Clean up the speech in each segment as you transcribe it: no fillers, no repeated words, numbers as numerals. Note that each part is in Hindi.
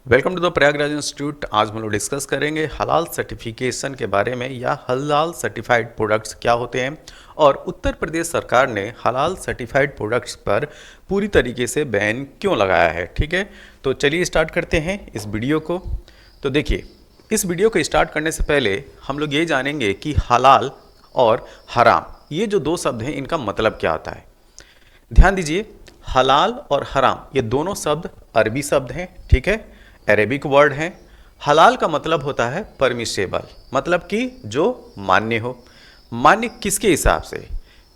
Welcome to the Prayagraj institute. आज हम लोग डिस्कस करेंगे हलाल सर्टिफिकेशन के बारे में या हलाल सर्टिफाइड प्रोडक्ट्स क्या होते हैं। और उत्तर प्रदेश सरकार ने हलाल सर्टिफाइड प्रोडक्ट्स पर पूरी तरीके से बैन क्यों लगाया है। ठीक है, तो चलिए स्टार्ट करते हैं इस वीडियो को। तो देखिए, इस वीडियो को स्टार्ट करने से पहले हम लोग ये जानेंगे कि हलाल और हराम ये जो दो शब्द हैं इनका मतलब क्या होता है। ध्यान दीजिए, हलाल और हराम ये दोनों शब्द अरबी शब्द हैं। ठीक है, अरेबिक वर्ड हैं। हलाल का मतलब होता है परमिसेबल, मतलब कि जो मान्य हो। मान्य किसके हिसाब से?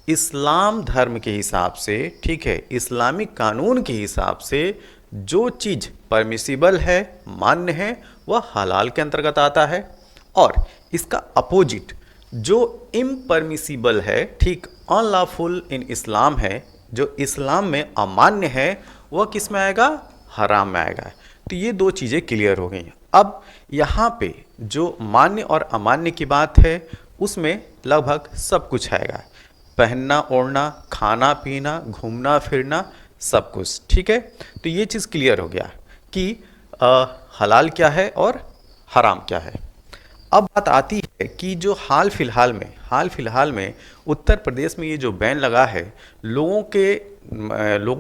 इस्लाम धर्म के हिसाब से। ठीक है, इस्लामिक कानून के हिसाब से जो चीज़ परमिसिबल है, मान्य है, वह हलाल के अंतर्गत आता है। और इसका अपोजिट जो इम्परमिसिबल है, ठीक, अनलॉफुल इन इस्लाम है, जो इस्लाम में अमान्य है, वह किस में आएगा? हराम में आएगा। तो ये दो चीज़ें क्लियर हो गई हैं। अब यहाँ पे जो मान्य और अमान्य की बात है उसमें लगभग सब कुछ आएगा। पहनना ओढ़ना, खाना पीना, घूमना फिरना, सब कुछ। ठीक है, तो ये चीज़ क्लियर हो गया कि हलाल क्या है और हराम क्या है। अब बात आती है कि जो हाल फिलहाल में उत्तर प्रदेश में ये जो बैन लगा है, लोगों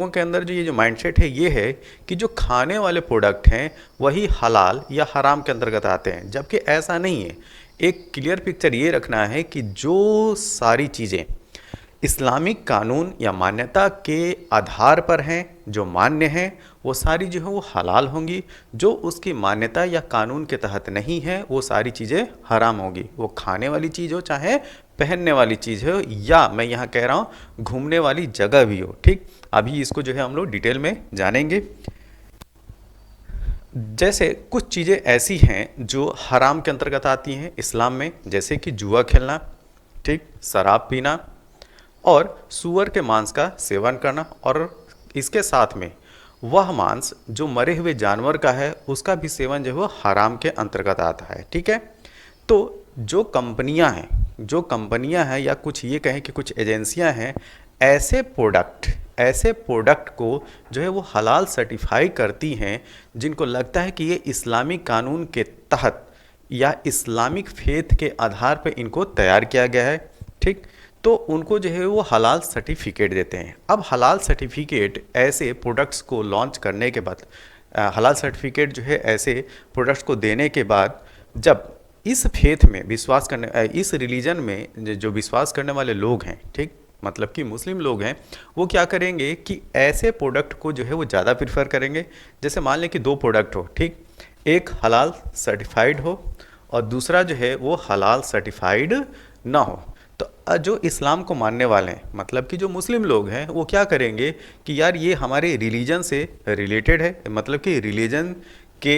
के अंदर जो ये जो माइंडसेट है ये है कि जो खाने वाले प्रोडक्ट हैं वही हलाल या हराम के अंतर्गत आते हैं, जबकि ऐसा नहीं है। एक क्लियर पिक्चर ये रखना है कि जो सारी चीज़ें इस्लामिक कानून या मान्यता के आधार पर हैं, जो मान्य हैं, वो सारी जो है वो हलाल होंगी। जो उसकी मान्यता या कानून के तहत नहीं है वो सारी चीज़ें हराम होंगी। वो खाने वाली चीज़ हो, चाहे पहनने वाली चीज़ हो, या मैं यहाँ कह रहा हूँ घूमने वाली जगह भी हो। ठीक, अभी इसको जो है हम लोग डिटेल में जानेंगे। जैसे कुछ चीज़ें ऐसी हैं जो हराम के अंतर्गत आती हैं इस्लाम में, जैसे कि जुआ खेलना, ठीक, शराब पीना और सूअर के मांस का सेवन करना। और इसके साथ में वह मांस जो मरे हुए जानवर का है उसका भी सेवन जो है वो हराम के अंतर्गत आता है। ठीक है, तो जो कंपनियां हैं या कुछ ये कहें कि कुछ एजेंसियां हैं, ऐसे प्रोडक्ट को जो है वो हलाल सर्टिफाई करती हैं, जिनको लगता है कि ये इस्लामिक कानून के तहत या इस्लामिक फेथ के आधार पर इनको तैयार किया गया है। ठीक, तो उनको जो है वो हलाल सर्टिफिकेट देते हैं। अब हलाल सर्टिफिकेट ऐसे प्रोडक्ट्स को लॉन्च करने के बाद, हलाल सर्टिफिकेट जो है ऐसे प्रोडक्ट्स को देने के बाद, जब इस फेथ में विश्वास करने, इस रिलीजन में जो विश्वास करने वाले लोग हैं, ठीक, मतलब कि मुस्लिम लोग हैं, वो क्या करेंगे कि ऐसे प्रोडक्ट को जो है वो ज़्यादा प्रीफर करेंगे। जैसे मान लें कि दो प्रोडक्ट हो, ठीक, एक हलाल सर्टिफाइड हो और दूसरा जो है वो हलाल सर्टिफाइड ना हो। तो जो इस्लाम को मानने वाले हैं, मतलब कि जो मुस्लिम लोग हैं, वो क्या करेंगे कि यार ये हमारे रिलीजन से रिलेटेड है, मतलब कि रिलीजन के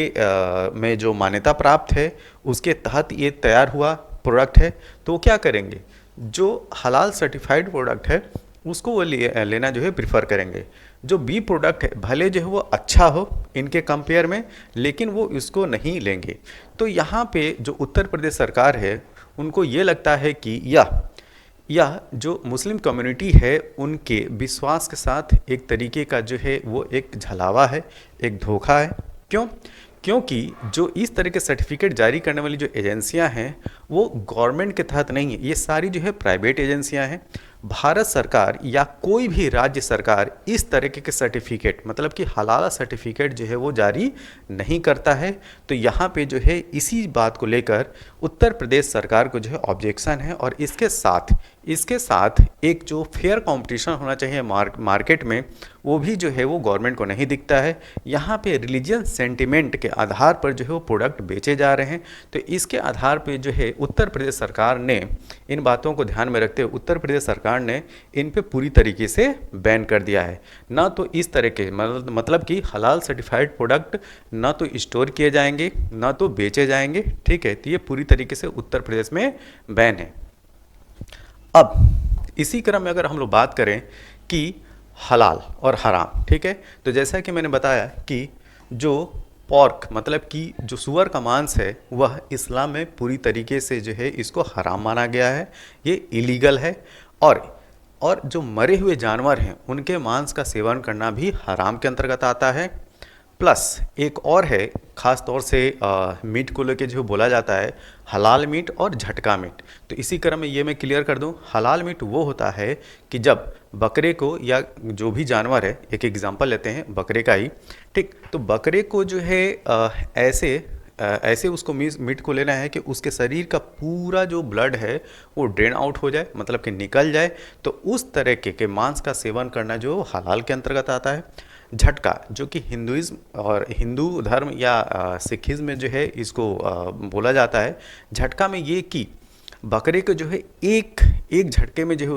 में जो मान्यता प्राप्त है उसके तहत ये तैयार हुआ प्रोडक्ट है। तो वो क्या करेंगे, जो हलाल सर्टिफाइड प्रोडक्ट है उसको वो लेना जो है प्रिफर करेंगे। जो बी प्रोडक्ट है भले जो है वो अच्छा हो इनके कंपेयर में, लेकिन वो इसको नहीं लेंगे। तो यहाँ पे जो उत्तर प्रदेश सरकार है उनको ये लगता है कि यह जो मुस्लिम कम्युनिटी है उनके विश्वास के साथ एक तरीके का जो है वो एक झलावा है, एक धोखा है। क्यों? क्योंकि जो इस तरह के सर्टिफिकेट जारी करने वाली जो एजेंसियां हैं वो गवर्नमेंट के तहत नहीं है, ये सारी जो है प्राइवेट एजेंसियां हैं। भारत सरकार या कोई भी राज्य सरकार इस तरीके के सर्टिफिकेट, मतलब कि हलाल सर्टिफिकेट जो है वो जारी नहीं करता है। तो यहाँ पे जो है इसी बात को लेकर उत्तर प्रदेश सरकार को जो है ऑब्जेक्शन है। और इसके साथ एक जो फेयर कंपटीशन होना चाहिए मार्केट में, वो भी जो है वो गवर्नमेंट को नहीं दिखता है। यहाँ पे रिलीजियन सेंटिमेंट के आधार पर जो है वो प्रोडक्ट बेचे जा रहे हैं। तो इसके आधार पे जो है उत्तर प्रदेश सरकार ने इन बातों को ध्यान में रखते हुए उत्तर प्रदेश सरकार ने इन पे पूरी तरीके से बैन कर दिया है। ना तो इस तरह के मतलब कि हलाल सर्टिफाइड प्रोडक्ट ना तो स्टोर किए जाएंगे ना तो बेचे जाएंगे। ठीक है, तो ये पूरी तरीके से उत्तर प्रदेश में बैन है। अब इसी क्रम में अगर हम लोग बात करें कि हलाल और हराम, ठीक है, तो जैसा कि मैंने बताया कि जो पॉर्क मतलब कि जो सूअर का मांस है वह इस्लाम में पूरी तरीके से जो है इसको हराम माना गया है, ये इलीगल है। और जो मरे हुए जानवर हैं उनके मांस का सेवन करना भी हराम के अंतर्गत आता है। प्लस एक और है, ख़ास तौर से मीट को लेके जो बोला जाता है हलाल मीट और झटका मीट। तो इसी क्रम में ये मैं क्लियर कर दूं, हलाल मीट वो होता है कि जब बकरे को या जो भी जानवर है, एक एग्जांपल लेते हैं बकरे का ही, ठीक, तो बकरे को जो है ऐसे उसको मीट को लेना है कि उसके शरीर का पूरा जो ब्लड है वो ड्रेन आउट हो जाए, मतलब कि निकल जाए। तो उस तरह के मांस का सेवन करना जो हलाल के अंतर्गत आता है। झटका, जो कि हिंदुइज्म और हिंदू धर्म या सिखिज्म में जो है इसको बोला जाता है। झटका में ये कि बकरे को जो है एक एक झटके में जो है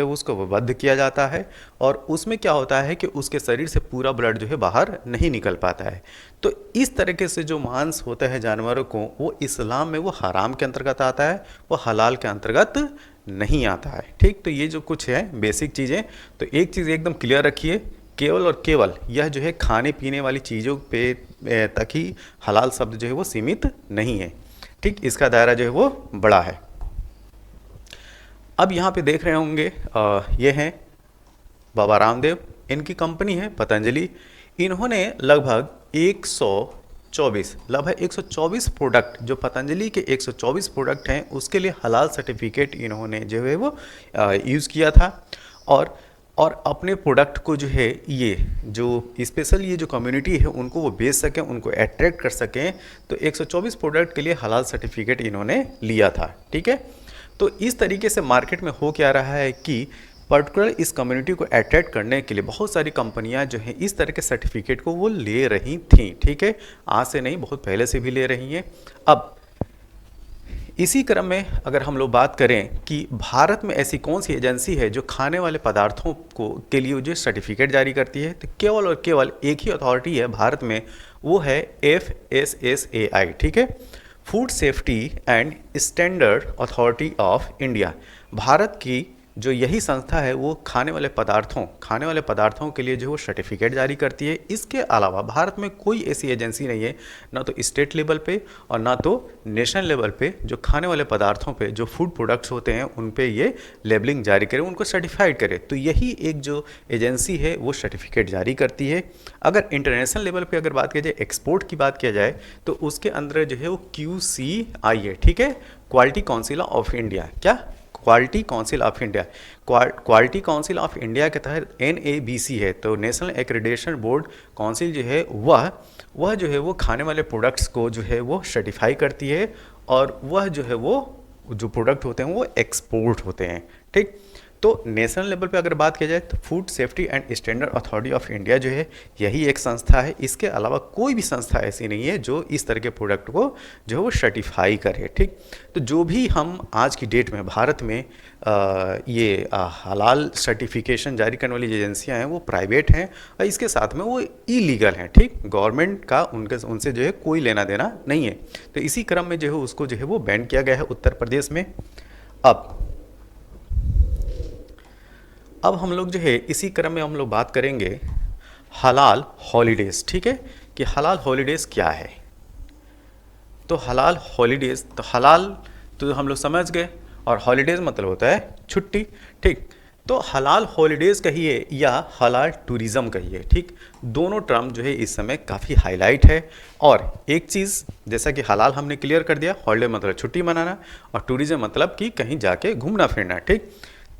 उसको वध किया जाता है, और उसमें क्या होता है कि उसके शरीर से पूरा ब्लड जो है बाहर नहीं निकल पाता है। तो इस तरीके से जो मांस होता है जानवरों को, वो इस्लाम में वो हराम के अंतर्गत आता है, वो हलाल के अंतर्गत नहीं आता है। ठीक, तो ये जो कुछ है बेसिक चीज़ें, तो एक चीज़ एकदम क्लियर रखिए, केवल और केवल यह जो है खाने पीने वाली चीज़ों पे तक ही हलाल शब्द जो है वो सीमित नहीं है। ठीक, इसका दायरा जो है वो बड़ा है। अब यहाँ पे देख रहे होंगे ये हैं बाबा रामदेव, इनकी कंपनी है पतंजलि। इन्होंने लगभग 124 प्रोडक्ट, जो पतंजलि के 124 प्रोडक्ट हैं उसके लिए हलाल सर्टिफिकेट इन्होंने जो है वो यूज़ किया था। और अपने प्रोडक्ट को जो है ये जो स्पेशल ये जो कम्युनिटी है उनको वो बेच सकें, उनको अट्रैक्ट कर सकें, तो 124 प्रोडक्ट के लिए हलाल सर्टिफिकेट इन्होंने लिया था। ठीक है, तो इस तरीके से मार्केट में हो क्या रहा है कि पर्टिकुलर इस कम्युनिटी को अट्रैक्ट करने के लिए बहुत सारी कंपनियां जो हैं इस तरह के सर्टिफिकेट को वो ले रही थीं। ठीक है, आज से नहीं, बहुत पहले से भी ले रही हैं। अब इसी क्रम में अगर हम लोग बात करें कि भारत में ऐसी कौन सी एजेंसी है जो खाने वाले पदार्थों को के लिए जो सर्टिफिकेट जारी करती है, तो केवल और केवल एक ही अथॉरिटी है भारत में, वो है FSSAI। ठीक है, food safety and standard authority of India. Bharat की जो यही संस्था है वो खाने वाले पदार्थों के लिए जो वो सर्टिफिकेट जारी करती है। इसके अलावा भारत में कोई ऐसी एजेंसी नहीं है, ना तो स्टेट लेवल पे और ना तो नेशनल लेवल पे, जो खाने वाले पदार्थों पे, जो फूड प्रोडक्ट्स होते हैं उन पे ये लेबलिंग जारी करे, उनको सर्टिफाइड करे। तो यही एक जो एजेंसी है वो सर्टिफिकेट जारी करती है। अगर इंटरनेशनल लेवल पे अगर बात की जाए, एक्सपोर्ट की बात किया जाए, तो उसके अंदर जो है वो QCI है। ठीक है, क्वालिटी काउंसिल ऑफ इंडिया। क्या? Quality council of India. Quality council of India के तहत NABC है, तो नेशनल एक्रेडिटेशन बोर्ड काउंसिल जो है वह जो है वो खाने वाले प्रोडक्ट्स को जो है वो सर्टिफाई करती है, और वह जो है वो जो प्रोडक्ट होते हैं वो एक्सपोर्ट होते हैं। ठीक, तो नेशनल लेवल पे अगर बात की जाए तो food safety and standard authority of India जो है यही एक संस्था है। इसके अलावा कोई भी संस्था ऐसी नहीं है जो इस तरह के प्रोडक्ट को जो है वो सर्टिफाई करे। ठीक, तो जो भी हम आज की डेट में भारत में हलाल सर्टिफिकेशन जारी करने वाली एजेंसियां हैं वो प्राइवेट हैं, और इसके साथ में वो इलीगल हैं। ठीक, गवर्नमेंट का उनसे जो है कोई लेना देना नहीं है। तो इसी क्रम में जो है उसको जो है वो बैन किया गया है उत्तर प्रदेश में। अब हम लोग जो है इसी क्रम में हम लोग बात करेंगे हलाल हॉलीडेज़। ठीक है, कि हलाल हॉलीडेज़ क्या है। तो हलाल हॉलीडेज़, तो हलाल तो हम लोग समझ गए, और हॉलीडेज़ मतलब होता है छुट्टी। ठीक, तो हलाल हॉलीडेज़ कहिए या हलाल टूरिज़्म कहिए, ठीक, दोनों टर्म जो है इस समय काफ़ी हाईलाइट है। और एक चीज़, जैसा कि हलाल हमने क्लियर कर दिया, हॉलीडे मतलब छुट्टी मनाना, और टूरिज़्म मतलब कि कहीं जाके घूमना फिरना। ठीक,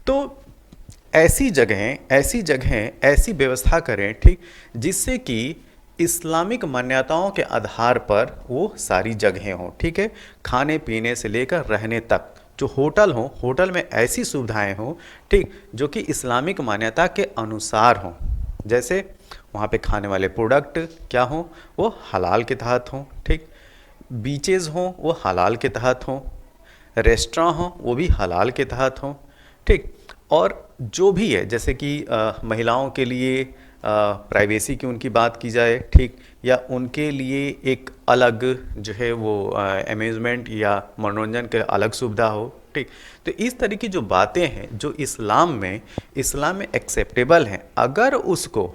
तो ऐसी ऐसी व्यवस्था करें, ठीक, जिससे कि इस्लामिक मान्यताओं के आधार पर वो सारी जगहें हों। ठीक है, खाने पीने से लेकर रहने तक, जो होटल हों, होटल में ऐसी सुविधाएं हों, ठीक, जो कि इस्लामिक मान्यता के अनुसार हों। जैसे वहाँ पे खाने वाले प्रोडक्ट क्या हों, वो हलाल के तहत हों। ठीक, बीचेज़ हों वो हलाल के तहत हों, रेस्टोरेंट हों वो भी हलाल के तहत हों। ठीक, और जो भी है, जैसे कि महिलाओं के लिए प्राइवेसी की उनकी बात की जाए, ठीक, या उनके लिए एक अलग जो है वो अम्यूज़मेंट या मनोरंजन के अलग सुविधा हो। ठीक, तो इस तरह की जो बातें हैं जो इस्लाम में एक्सेप्टेबल हैं, अगर उसको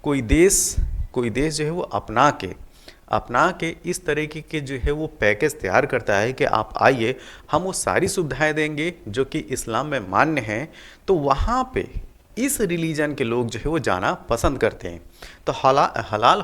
कोई देश जो है वो अपना के इस तरीके के जो है वो पैकेज तैयार करता है कि आप आइए, हम वो सारी सुविधाएं देंगे जो कि इस्लाम में मान्य हैं, तो वहाँ पे इस रिलीजन के लोग जो है वो जाना पसंद करते हैं। तो हलाल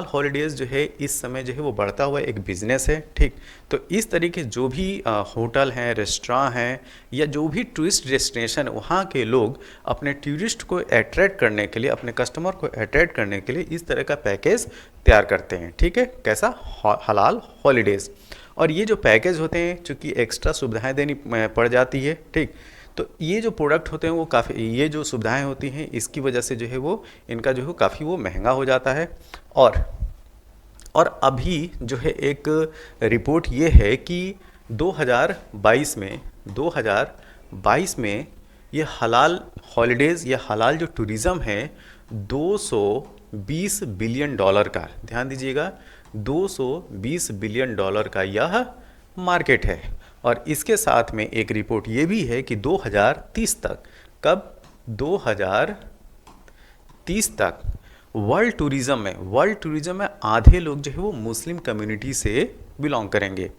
हॉलीडेज़ जो है इस समय जो है वो बढ़ता हुआ एक बिज़नेस है, ठीक। तो इस तरीके जो भी होटल हैं, रेस्टोरेंट हैं, या जो भी टूरिस्ट डेस्टिनेशन, वहाँ के लोग अपने टूरिस्ट को अट्रैक्ट करने के लिए, अपने कस्टमर को अट्रैक्ट करने के लिए इस तरह का पैकेज तैयार करते हैं, ठीक है। कैसा? हलाल हॉलीडेज़। और ये जो पैकेज होते हैं, चूँकि एक्स्ट्रा सुविधाएं देनी पड़ जाती है, ठीक। तो ये जो प्रोडक्ट होते हैं वो काफ़ी, ये जो सुविधाएं होती हैं इसकी वजह से जो है वो इनका जो है काफ़ी वो महंगा हो जाता है। और और अभी जो है एक रिपोर्ट ये है कि 2022 में ये हलाल हॉलीडेज़ या हलाल जो टूरिज़्म है 220 बिलियन डॉलर का, ध्यान दीजिएगा, 220 बिलियन डॉलर का यह मार्केट है। और इसके साथ में एक रिपोर्ट ये भी है कि 2030 तक, कब? 2030 तक वर्ल्ड टूरिज़्म में आधे लोग जो है वो मुस्लिम कम्युनिटी से बिलोंग करेंगे।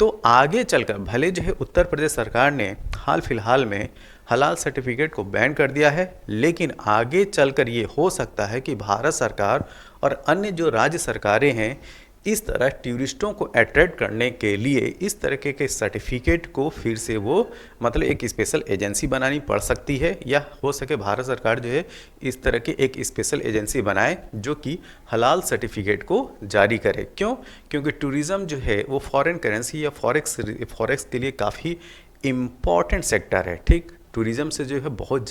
तो आगे चलकर भले जो है उत्तर प्रदेश सरकार ने हाल फिलहाल में हलाल सर्टिफिकेट को बैन कर दिया है, लेकिन आगे चलकर ये हो सकता है कि भारत सरकार और अन्य जो राज्य सरकारें हैं इस तरह टूरिस्टों को अट्रैक्ट करने के लिए इस तरह के सर्टिफिकेट को फिर से वो मतलब एक स्पेशल एजेंसी बनानी पड़ सकती है, या हो सके भारत सरकार जो है इस तरह के एक स्पेशल एजेंसी बनाए जो कि हलाल सर्टिफिकेट को जारी करे। क्यों? क्योंकि टूरिज़्म जो है वो फॉरेन करेंसी या फॉरेक्स के लिए काफ़ी इम्पॉर्टेंट सेक्टर है, ठीक। टूरिज़्म से जो है बहुत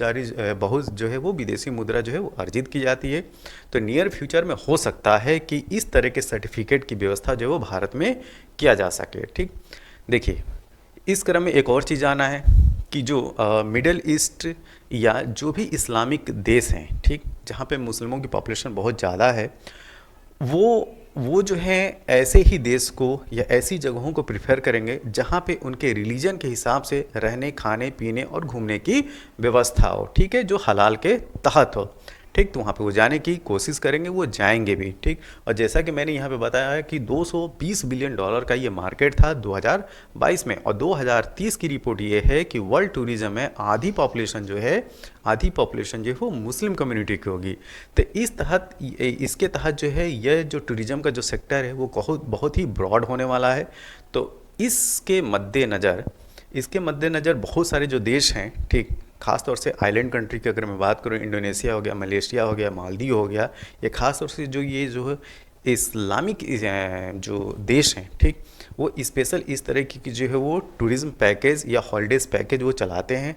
जो है वो विदेशी मुद्रा जो है वो अर्जित की जाती है। तो नियर फ्यूचर में हो सकता है कि इस तरह के सर्टिफिकेट की व्यवस्था जो है वो भारत में किया जा सके, ठीक। देखिए, इस क्रम में एक और चीज़ आना है कि जो मिडल ईस्ट या जो भी इस्लामिक देश हैं, ठीक, जहाँ पे मुस्लिमों की पॉपुलेशन बहुत ज़्यादा है, वो जो है ऐसे ही देश को या ऐसी जगहों को प्रिफर करेंगे जहाँ पे उनके रिलीजन के हिसाब से रहने, खाने, पीने और घूमने की व्यवस्था हो, ठीक है, जो हलाल के तहत हो, ठीक। तो वहाँ पे वो जाने की कोशिश करेंगे, वो जाएंगे भी, ठीक। और जैसा कि मैंने यहाँ पे बताया है कि 220 बिलियन डॉलर का ये मार्केट था 2022 में, और 2030 की रिपोर्ट ये है कि वर्ल्ड टूरिज़्म में आधी पॉपुलेशन जो है वो मुस्लिम कम्युनिटी की होगी। तो इसके तहत जो है यह जो टूरिज़्म का जो सेक्टर है वो बहुत ही ब्रॉड होने वाला है। तो इसके मद्देनज़र बहुत सारे जो देश हैं, ठीक, ख़ास तौर से आइलैंड कंट्री की अगर मैं बात करूँ, इंडोनेशिया हो गया, मलेशिया हो गया, मालदीव हो गया, ये ख़ास तौर से जो है इस्लामिक जो देश हैं, ठीक, वो स्पेशल इस तरह की जो है वो टूरिज़्म पैकेज या हॉलीडेज़ पैकेज वो चलाते हैं।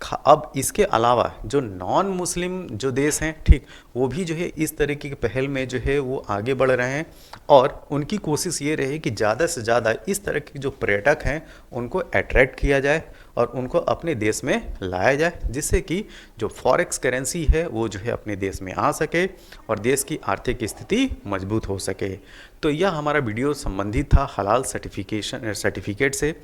अब इसके अलावा जो नॉन मुस्लिम जो देश हैं, ठीक, वो भी जो है इस तरीके की पहल में जो है वो आगे बढ़ रहे हैं, और उनकी कोशिश ये रही कि ज़्यादा से ज़्यादा इस तरह के जो पर्यटक हैं उनको अट्रैक्ट किया जाए और उनको अपने देश में लाया जाए, जिससे कि जो फॉरेक्स करेंसी है वो जो है अपने देश में आ सके और देश की आर्थिक स्थिति मजबूत हो सके। तो यह हमारा वीडियो संबंधित था हलाल सर्टिफिकेट से,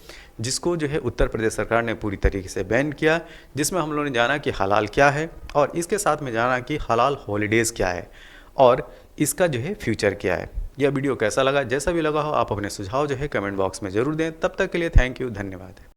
जिसको जो है उत्तर प्रदेश सरकार ने पूरी तरीके से बैन किया, जिसमें हम लोगों ने जाना कि हलाल क्या है और इसके साथ में जाना कि हलाल हॉलीडेज़ क्या है और इसका जो है फ्यूचर क्या है। यह वीडियो कैसा लगा? जैसा भी लगा हो आप अपने सुझाव जो है कमेंट बॉक्स में ज़रूर दें। तब तक के लिए थैंक यू, धन्यवाद।